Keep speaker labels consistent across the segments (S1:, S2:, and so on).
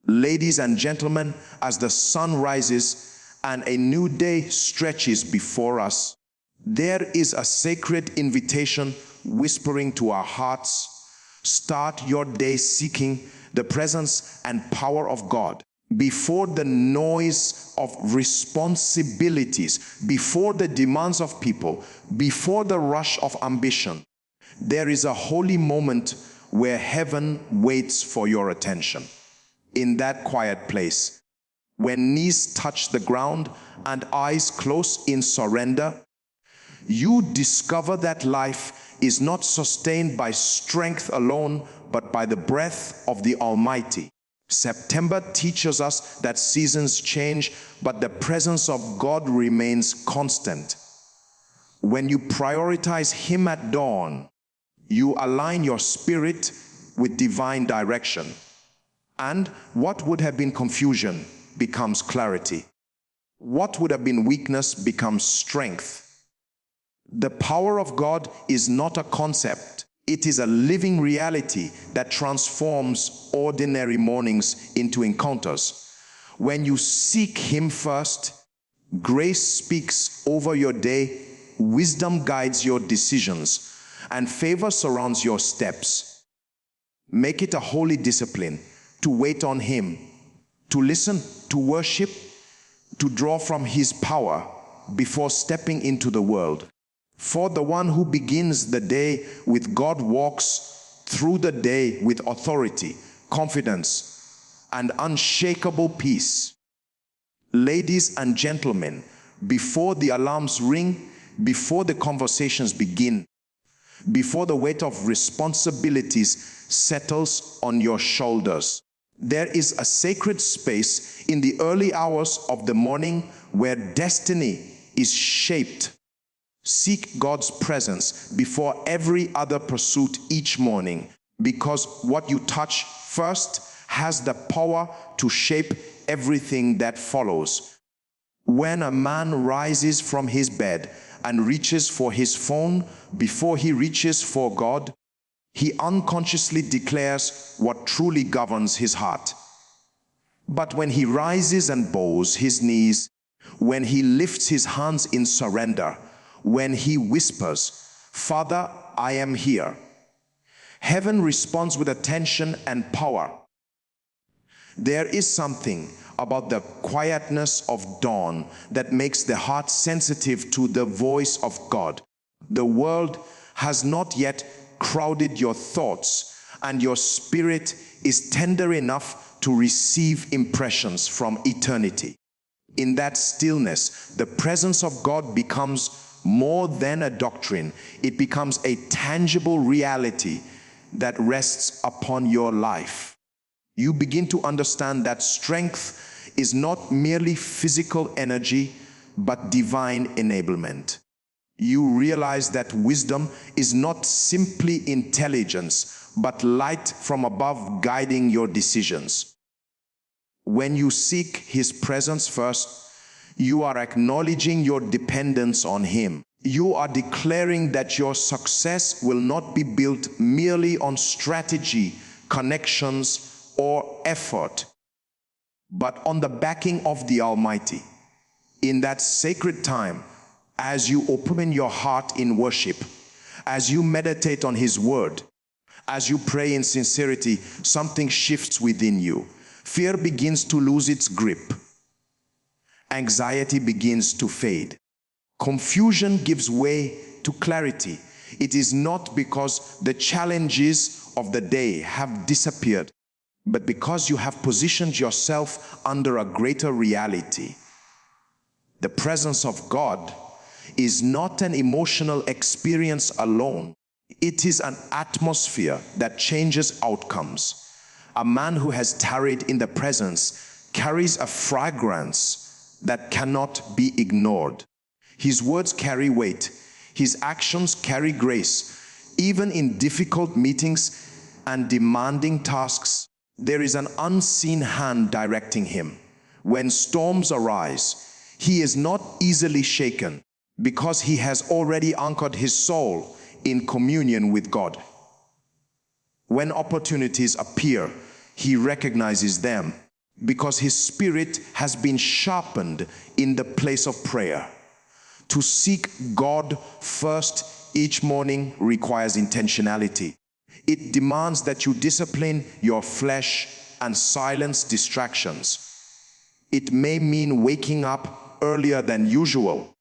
S1: Ladies and gentlemen, as the sun rises and a new day stretches before us, there is a sacred invitation whispering to our hearts. Start your day seeking the presence and power of God. Before the noise of responsibilities, before the demands of people, before the rush of ambition, there is a holy moment where heaven waits for your attention. In that quiet place, when knees touch the ground and eyes close in surrender, you discover that life is not sustained by strength alone, but by the breath of the Almighty. September teaches us that seasons change, but the presence of God remains constant. When you prioritize Him at dawn, you align your spirit with divine direction. And what would have been confusion becomes clarity. What would have been weakness becomes strength. The power of God is not a concept. It is a living reality that transforms ordinary mornings into encounters. When you seek Him first, grace speaks over your day, wisdom guides your decisions, and favor surrounds your steps. Make it a holy discipline to wait on Him, to listen, to worship, to draw from His power before stepping into the world. For the one who begins the day with God walks through the day with authority, confidence, and unshakable peace. Ladies and gentlemen, before the alarms ring, before the conversations begin, before the weight of responsibilities settles on your shoulders, there is a sacred space in the early hours of the morning where destiny is shaped. Seek God's presence before every other pursuit each morning, because what you touch first has the power to shape everything that follows. When a man rises from his bed and reaches for his phone before he reaches for God, he unconsciously declares what truly governs his heart. But when he rises and bows his knees, when he lifts his hands in surrender, when he whispers, "Father, I am here," heaven responds with attention and power. There is something about the quietness of dawn that makes the heart sensitive to the voice of God. The world has not yet crowded your thoughts, and your spirit is tender enough to receive impressions from eternity. In that stillness, the presence of God becomes more than a doctrine. It becomes a tangible reality that rests upon your life. You begin to understand that strength is not merely physical energy, but divine enablement. You realize that wisdom is not simply intelligence, but light from above guiding your decisions. When you seek His presence first, you are acknowledging your dependence on Him. You are declaring that your success will not be built merely on strategy, connections, or effort, but on the backing of the Almighty. In that sacred time, as you open your heart in worship, as you meditate on His word, as you pray in sincerity, something shifts within you. Fear begins to lose its grip. Anxiety begins to fade. Confusion gives way to clarity. It is not because the challenges of the day have disappeared, but because you have positioned yourself under a greater reality. The presence of God is not an emotional experience alone. It is an atmosphere that changes outcomes. A man who has tarried in the presence carries a fragrance that cannot be ignored. His words carry weight. His actions carry grace. Even in difficult meetings and demanding tasks, there is an unseen hand directing him. When storms arise, he is not easily shaken because he has already anchored his soul in communion with God. When opportunities appear, he recognizes them. because his spirit has been sharpened in the place of prayer. To seek God first each morning requires intentionality. It demands that you discipline your flesh and silence distractions. It may mean waking up earlier than usual,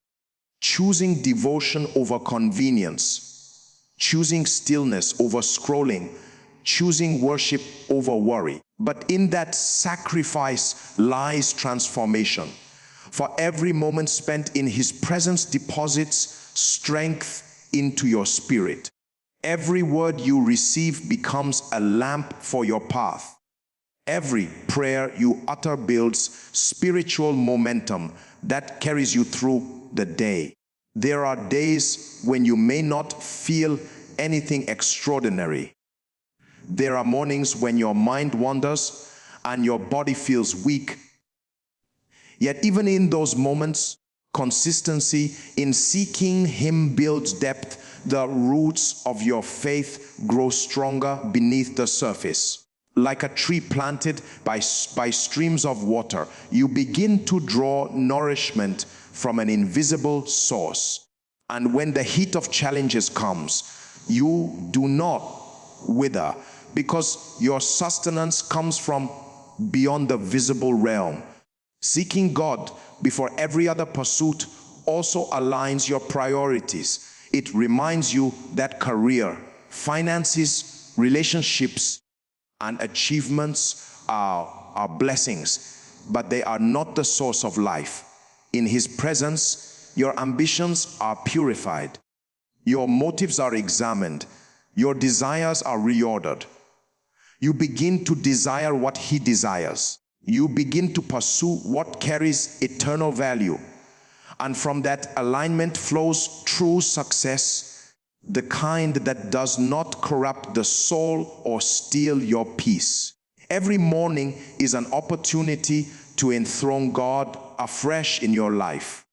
S1: choosing devotion over convenience, choosing stillness over scrolling, choosing worship over worry. But in that sacrifice lies transformation. For every moment spent in his presence deposits strength into your spirit. Every word you receive becomes a lamp for your path. Every prayer you utter builds spiritual momentum that carries you through the day. There are days when you may not feel anything extraordinary. There are mornings when your mind wanders and your body feels weak. Yet even in those moments, consistency in seeking him builds depth. The roots of your faith grow stronger beneath the surface. Like a tree planted by streams of water, you begin to draw nourishment from an invisible source. And when the heat of challenges comes, you do not wither, because your sustenance comes from beyond the visible realm. Seeking God before every other pursuit also aligns your priorities. It reminds you that career, finances, relationships, and achievements are blessings, but they are not the source of life. In his presence, your ambitions are purified. Your motives are examined. Your desires are reordered. You begin to desire what he desires. You begin to pursue what carries eternal value. And from that alignment flows true success, the kind that does not corrupt the soul or steal your peace. Every morning is an opportunity to enthrone God afresh in your life.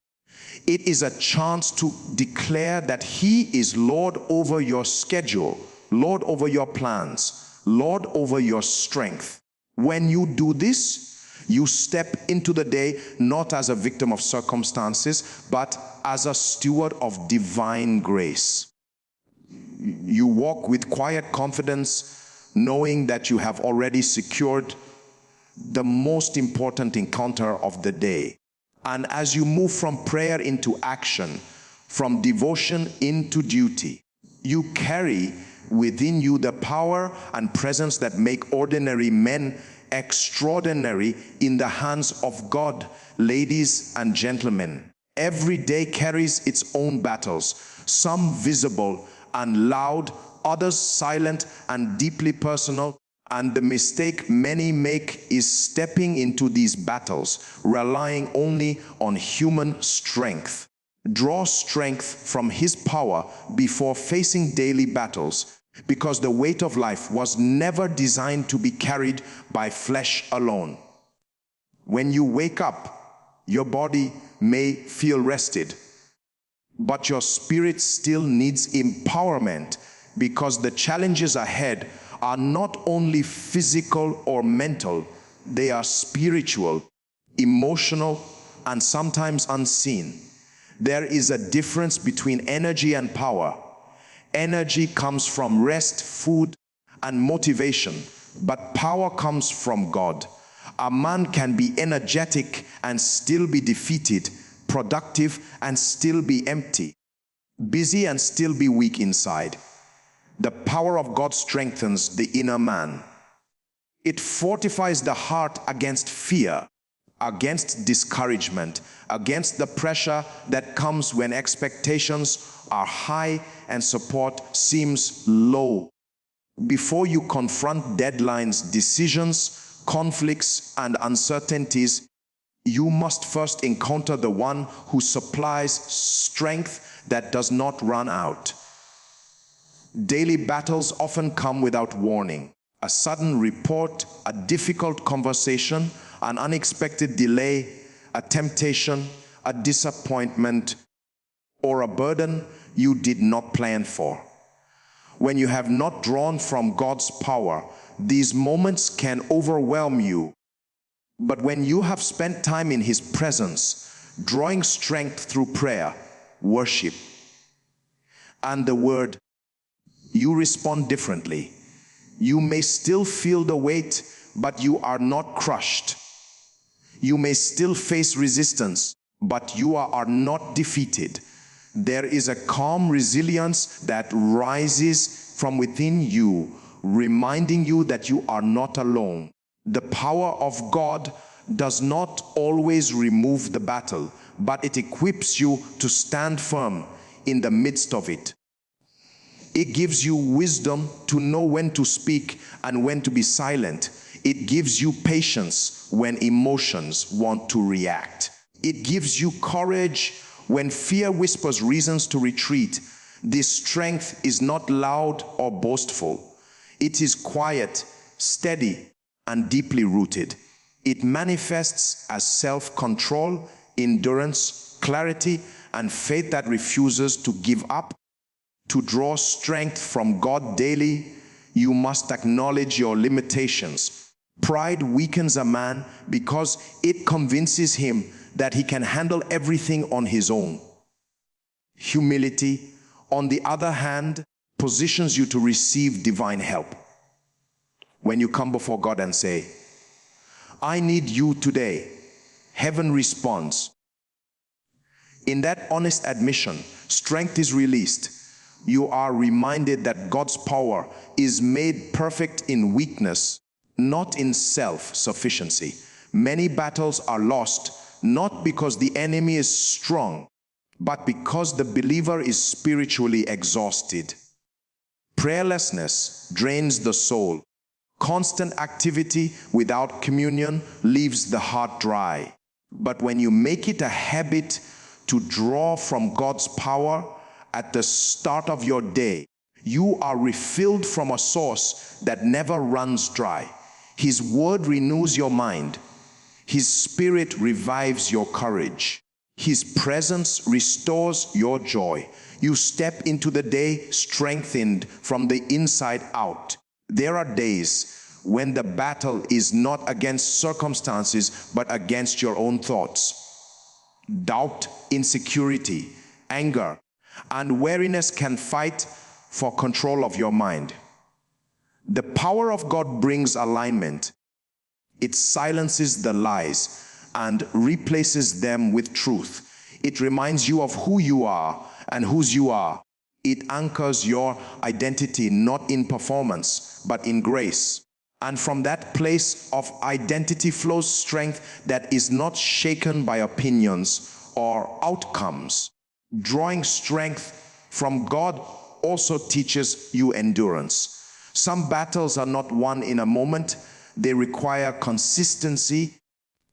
S1: It is a chance to declare that he is Lord over your schedule, Lord over your plans, Lord over your strength. When you do this, you step into the day not as a victim of circumstances, but as a steward of divine grace. You walk with quiet confidence, knowing that you have already secured the most important encounter of the day. And as you move from prayer into action, from devotion into duty, you carry within you the power and presence that make ordinary men extraordinary in the hands of God. Ladies and gentlemen, every day carries its own battles, some visible and loud, others silent and deeply personal. And the mistake many make is stepping into these battles, relying only on human strength. Draw strength from his power before facing daily battles, because the weight of life was never designed to be carried by flesh alone. When you wake up, your body may feel rested, but your spirit still needs empowerment, because the challenges ahead are not only physical or mental, they are spiritual, emotional, and sometimes unseen. There is a difference between energy and power. Energy comes from rest, food, and motivation, but power comes from God. A man can be energetic and still be defeated, productive and still be empty, busy and still be weak inside. The power of God strengthens the inner man. It fortifies the heart against fear, against discouragement, against the pressure that comes when expectations are high and support seems low. Before you confront deadlines, decisions, conflicts, and uncertainties, you must first encounter the one who supplies strength that does not run out. Daily battles often come without warning. A sudden report, a difficult conversation, an unexpected delay, a temptation, a disappointment, or a burden you did not plan for. When you have not drawn from God's power, these moments can overwhelm you. But when you have spent time in His presence, drawing strength through prayer, worship, and the Word, you respond differently. You may still feel the weight, but you are not crushed. You may still face resistance, but you are not defeated. There is a calm resilience that rises from within you, reminding you that you are not alone. The power of God does not always remove the battle, but it equips you to stand firm in the midst of it. It gives you wisdom to know when to speak and when to be silent. It gives you patience when emotions want to react. It gives you courage when fear whispers reasons to retreat. This strength is not loud or boastful. It is quiet, steady, and deeply rooted. It manifests as self-control, endurance, clarity, and faith that refuses to give up. To draw strength from God daily, you must acknowledge your limitations. Pride weakens a man because it convinces him that he can handle everything on his own. Humility, on the other hand, positions you to receive divine help. When you come before God and say, I need you today, heaven responds. In that honest admission, strength is released. You are reminded that God's power is made perfect in weakness, not in self-sufficiency. Many battles are lost, not because the enemy is strong, but because the believer is spiritually exhausted. Prayerlessness drains the soul. Constant activity without communion leaves the heart dry. But when you make it a habit to draw from God's power at the start of your day, you are refilled from a source that never runs dry. His word renews your mind. His spirit revives your courage. His presence restores your joy. You step into the day strengthened from the inside out. There are days when the battle is not against circumstances, but against your own thoughts. Doubt, insecurity, anger, and weariness can fight for control of your mind. The power of God brings alignment. It silences the lies and replaces them with truth. It reminds you of who you are and whose you are. It anchors your identity not in performance, but in grace. And from that place of identity flows strength that is not shaken by opinions or outcomes. Drawing strength from God also teaches you endurance. Some battles are not won in a moment. They require consistency,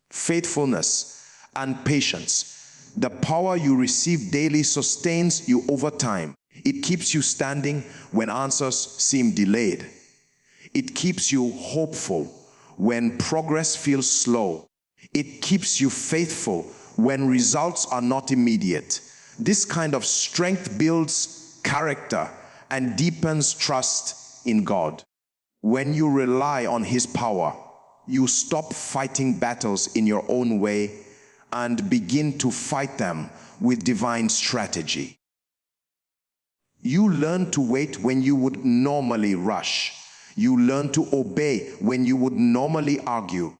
S1: faithfulness, and patience. The power you receive daily sustains you over time. It keeps you standing when answers seem delayed. It keeps you hopeful when progress feels slow. It keeps you faithful when results are not immediate. This kind of strength builds character and deepens trust in God. When you rely on His power, you stop fighting battles in your own way and begin to fight them with divine strategy. You learn to wait when you would normally rush. You learn to obey when you would normally argue.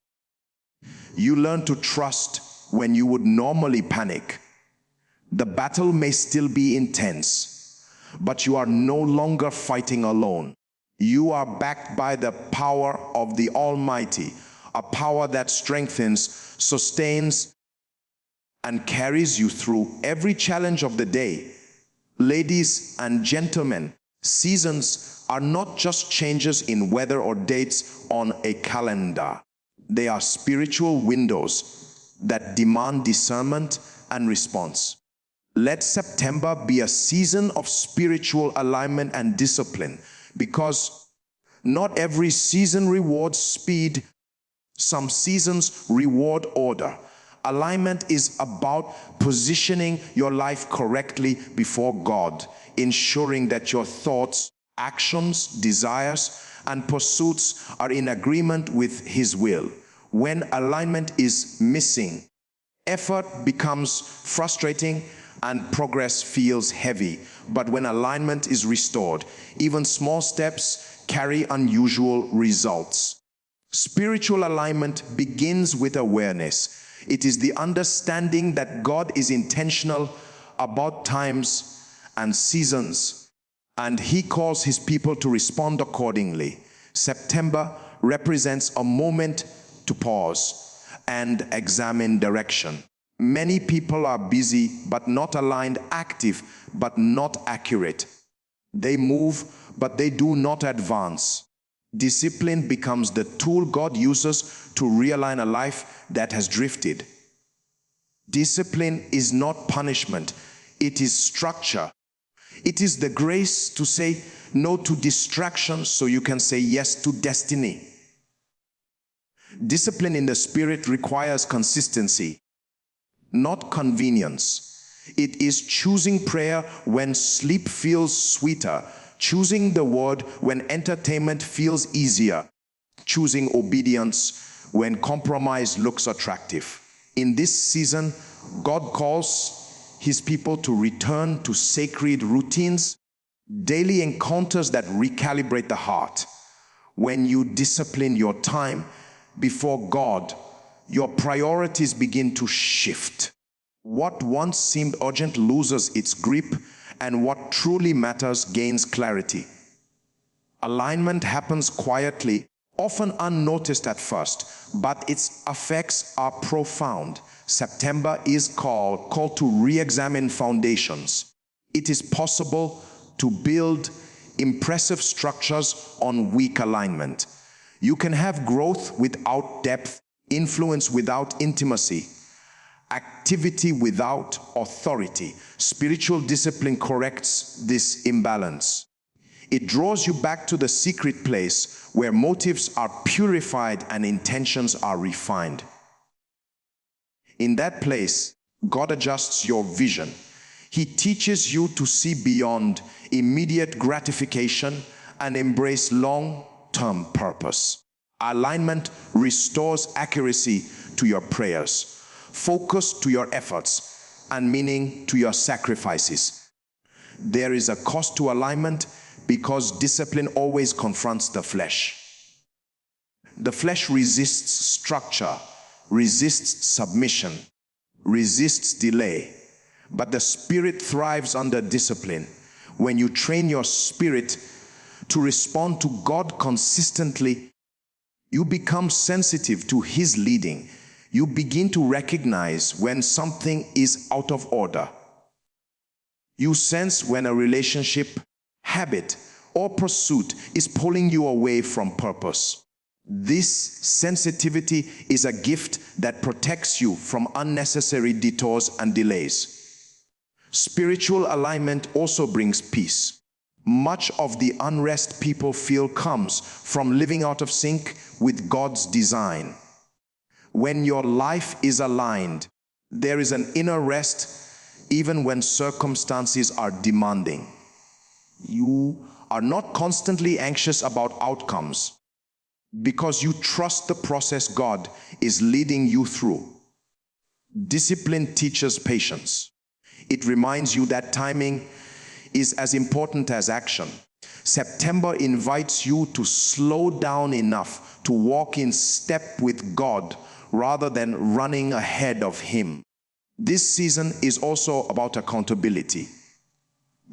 S1: You learn to trust when you would normally panic. The battle may still be intense, but you are no longer fighting alone. You are backed by the power of the Almighty, a power that strengthens, sustains, and carries you through every challenge of the day. Ladies and gentlemen, seasons are not just changes in weather or dates on a calendar. They are spiritual windows that demand discernment and response. Let September be a season of spiritual alignment and discipline, because not every season rewards speed. Some seasons reward order. Alignment is about positioning your life correctly before God, ensuring that your thoughts, actions, desires, and pursuits are in agreement with His will. When alignment is missing, effort becomes frustrating and progress feels heavy. But when alignment is restored, even small steps carry unusual results. Spiritual alignment begins with awareness. It is the understanding that God is intentional about times and seasons, and He calls His people to respond accordingly. September represents a moment to pause and examine direction. Many people are busy but not aligned, active but not accurate. They move but they do not advance. Discipline becomes the tool God uses to realign a life that has drifted. Discipline is not punishment, it is structure. It is the grace to say no to distractions so you can say yes to destiny. Discipline in the Spirit requires consistency, not convenience. It is choosing prayer when sleep feels sweeter, choosing the word when entertainment feels easier, choosing obedience when compromise looks attractive. In this season, God calls His people to return to sacred routines, daily encounters that recalibrate the heart. When you discipline your time before God, your priorities begin to shift. What once seemed urgent loses its grip, and what truly matters gains clarity. Alignment happens quietly, often unnoticed at first, but its effects are profound. September is called to re-examine foundations. It is possible to build impressive structures on weak alignment. You can have growth without depth, influence without intimacy, activity without authority. Spiritual discipline corrects this imbalance. It draws you back to the secret place where motives are purified and intentions are refined. In that place, God adjusts your vision. He teaches you to see beyond immediate gratification and embrace long-term purpose. Alignment restores accuracy to your prayers, focus to your efforts, and meaning to your sacrifices. There is a cost to alignment because discipline always confronts the flesh. The flesh resists structure, resists submission, resists delay. But the Spirit thrives under discipline. When you train your spirit to respond to God consistently, you become sensitive to His leading. You begin to recognize when something is out of order. You sense when a relationship, habit, or pursuit is pulling you away from purpose. This sensitivity is a gift that protects you from unnecessary detours and delays. Spiritual alignment also brings peace. Much of the unrest people feel comes from living out of sync with God's design. When your life is aligned, there is an inner rest even when circumstances are demanding. You are not constantly anxious about outcomes because you trust the process God is leading you through. Discipline teaches patience. It reminds you that timing is as important as action. September invites you to slow down enough to walk in step with God rather than running ahead of Him. This season is also about accountability.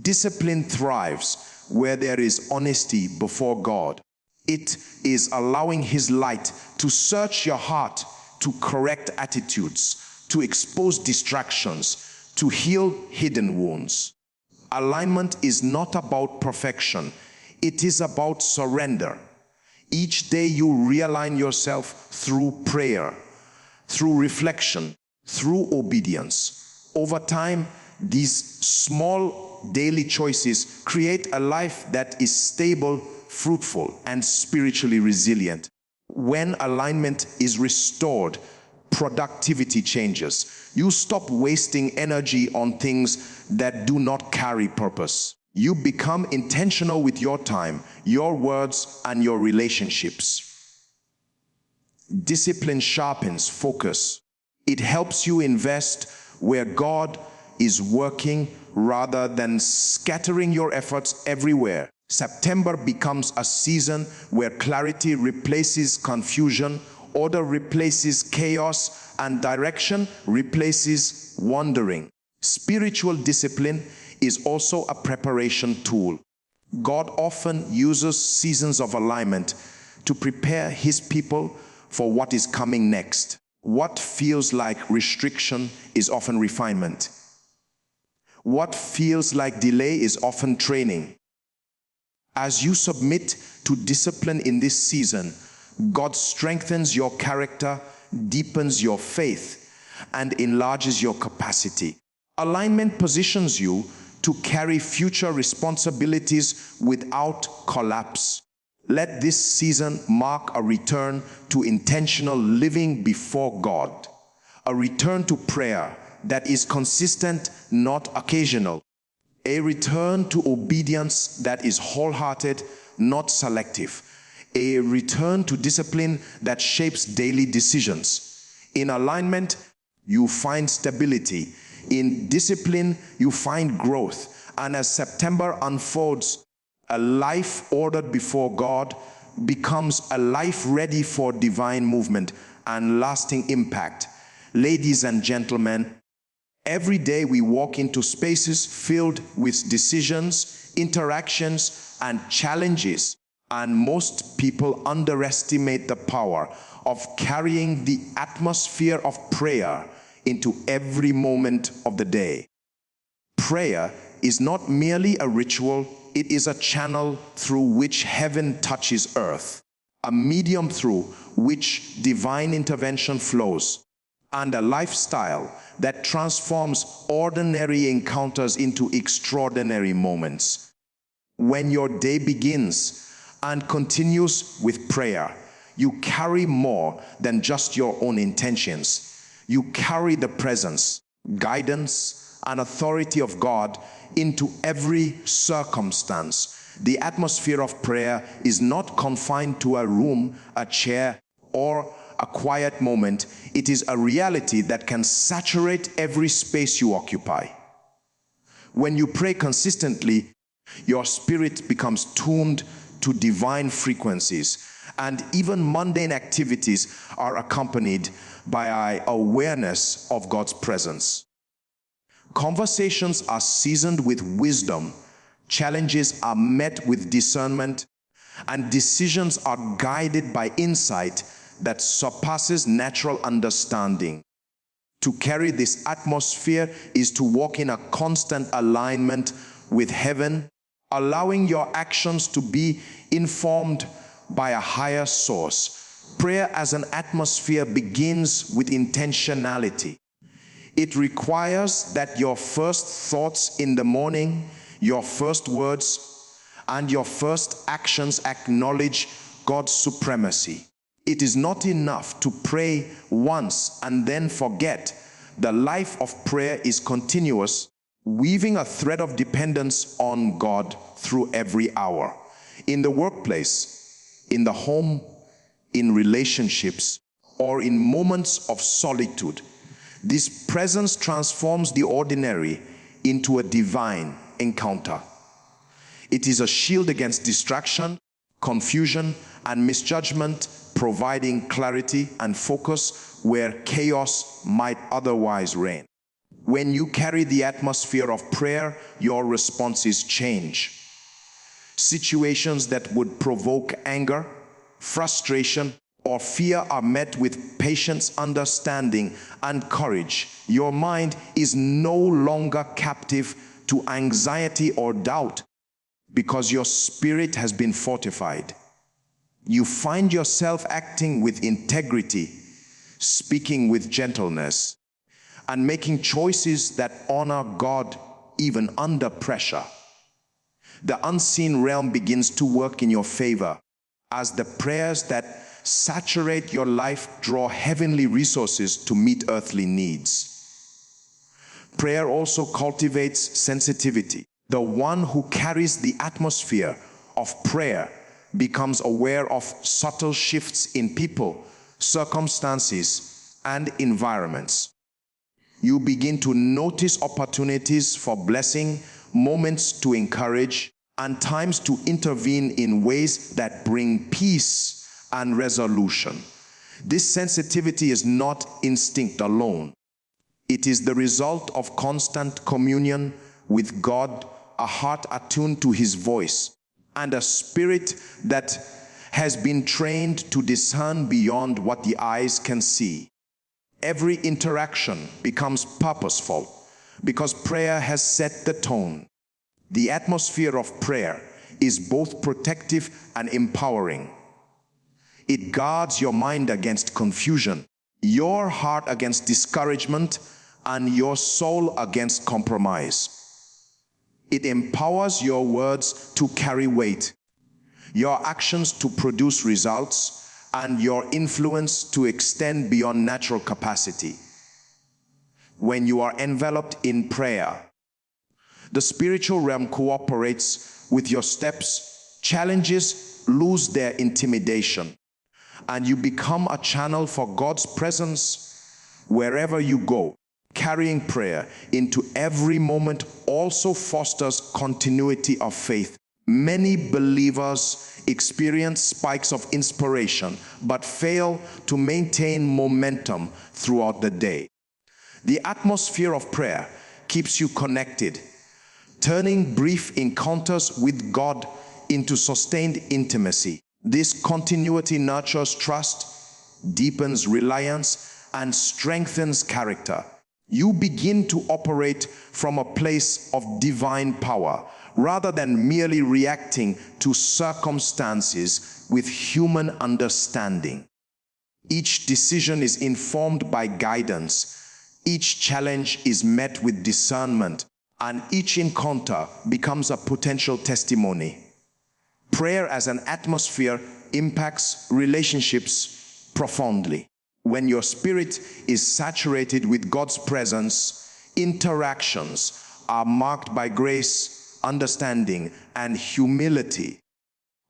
S1: Discipline thrives where there is honesty before God. It is allowing His light to search your heart, to correct attitudes, to expose distractions, to heal hidden wounds. Alignment is not about perfection. It is about surrender. Each day you realign yourself through prayer, through reflection, through obedience. Over time, these small daily choices create a life that is stable, fruitful, and spiritually resilient. When alignment is restored, productivity changes. You stop wasting energy on things that do not carry purpose. You become intentional with your time, your words, and your relationships. Discipline sharpens focus. It helps you invest where God is working rather than scattering your efforts everywhere. September becomes a season where clarity replaces confusion, order replaces chaos, and direction replaces wandering. Spiritual discipline is also a preparation tool. God often uses seasons of alignment to prepare his people for what is coming next. What feels like restriction is often refinement. What feels like delay is often training. As you submit to discipline in this season, God strengthens your character, deepens your faith, and enlarges your capacity. Alignment positions you to carry future responsibilities without collapse. Let this season mark a return to intentional living before God, a return to prayer that is consistent, not occasional, a return to obedience that is wholehearted, not selective, a return to discipline that shapes daily decisions. In alignment, you find stability. In discipline, you find growth. And as September unfolds, a life ordered before God becomes a life ready for divine movement and lasting impact. Ladies and gentlemen, every day we walk into spaces filled with decisions, interactions, and challenges. And most people underestimate the power of carrying the atmosphere of prayer into every moment of the day. Prayer is not merely a ritual, it is a channel through which heaven touches earth, a medium through which divine intervention flows, and a lifestyle that transforms ordinary encounters into extraordinary moments. When your day begins and continues with prayer, you carry more than just your own intentions. You carry the presence, guidance, and authority of God into every circumstance. The atmosphere of prayer is not confined to a room, a chair, or a quiet moment. It is a reality that can saturate every space you occupy. When you pray consistently, your spirit becomes tuned to divine frequencies, and even mundane activities are accompanied by our awareness of God's presence. Conversations are seasoned with wisdom, challenges are met with discernment, and decisions are guided by insight that surpasses natural understanding. To carry this atmosphere is to walk in a constant alignment with heaven, allowing your actions to be informed by a higher source. Prayer as an atmosphere begins with intentionality. It requires that your first thoughts in the morning, your first words, and your first actions acknowledge God's supremacy. It is not enough to pray once and then forget. The life of prayer is continuous, weaving a thread of dependence on God through every hour. In the workplace, in the home, in relationships, or in moments of solitude, this presence transforms the ordinary into a divine encounter. It is a shield against distraction, confusion, and misjudgment, providing clarity and focus where chaos might otherwise reign. When you carry the atmosphere of prayer, your responses change. Situations that would provoke anger, frustration, or fear are met with patience, understanding, and courage. Your mind is no longer captive to anxiety or doubt because your spirit has been fortified. You find yourself acting with integrity, speaking with gentleness, and making choices that honor God even under pressure. The unseen realm begins to work in your favor as the prayers that saturate your life draw heavenly resources to meet earthly needs. Prayer also cultivates sensitivity. The one who carries the atmosphere of prayer becomes aware of subtle shifts in people, circumstances, and environments. You begin to notice opportunities for blessing, moments to encourage, and times to intervene in ways that bring peace and resolution. This sensitivity is not instinct alone. It is the result of constant communion with God, a heart attuned to His voice, and a spirit that has been trained to discern beyond what the eyes can see. Every interaction becomes purposeful because prayer has set the tone. The atmosphere of prayer is both protective and empowering. It guards your mind against confusion, your heart against discouragement, and your soul against compromise. It empowers your words to carry weight, your actions to produce results, and your influence to extend beyond natural capacity. When you are enveloped in prayer, the spiritual realm cooperates with your steps, challenges lose their intimidation, and you become a channel for God's presence wherever you go. Carrying prayer into every moment also fosters continuity of faith. Many believers experience spikes of inspiration but fail to maintain momentum throughout the day. The atmosphere of prayer keeps you connected, turning brief encounters with God into sustained intimacy. This continuity nurtures trust, deepens reliance, and strengthens character. You begin to operate from a place of divine power rather than merely reacting to circumstances with human understanding. Each decision is informed by guidance, each challenge is met with discernment, and each encounter becomes a potential testimony. Prayer as an atmosphere impacts relationships profoundly. When your spirit is saturated with God's presence, interactions are marked by grace, understanding, and humility.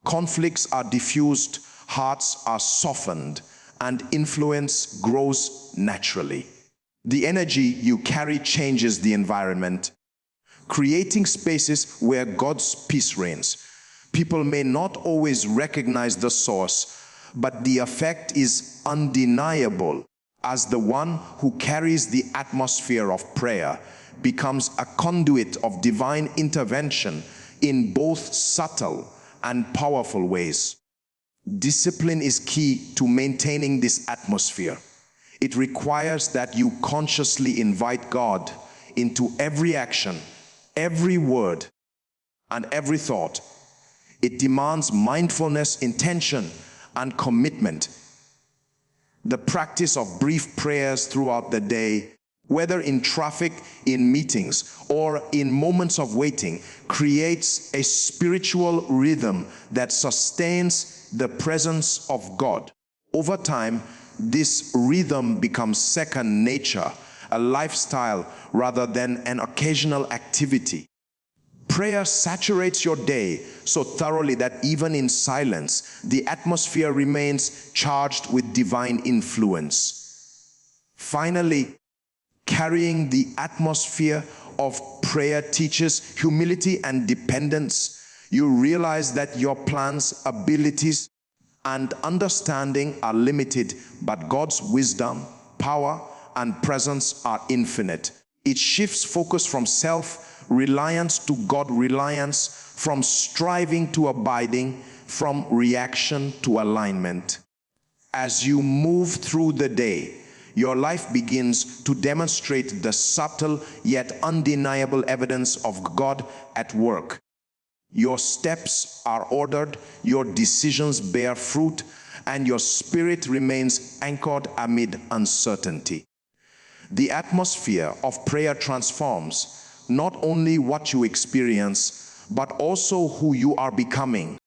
S1: Conflicts are diffused, hearts are softened, and influence grows naturally. The energy you carry changes the environment, creating spaces where God's peace reigns. People may not always recognize the source, but the effect is undeniable as the one who carries the atmosphere of prayer becomes a conduit of divine intervention in both subtle and powerful ways. Discipline is key to maintaining this atmosphere. It requires that you consciously invite God into every action, every word, and every thought. It demands mindfulness, intention, and commitment. The practice of brief prayers throughout the day, whether in traffic, in meetings, or in moments of waiting, creates a spiritual rhythm that sustains the presence of God. Over time, this rhythm becomes second nature, a lifestyle rather than an occasional activity. Prayer saturates your day so thoroughly that even in silence, the atmosphere remains charged with divine influence. Finally, carrying the atmosphere of prayer teaches humility and dependence. You realize that your plans, abilities, and understanding are limited, but God's wisdom, power, and presence are infinite. It shifts focus from self-reliance to God-reliance, from striving to abiding, from reaction to alignment. As you move through the day, your life begins to demonstrate the subtle yet undeniable evidence of God at work. Your steps are ordered, your decisions bear fruit, and your spirit remains anchored amid uncertainty. The atmosphere of prayer transforms not only what you experience, but also who you are becoming.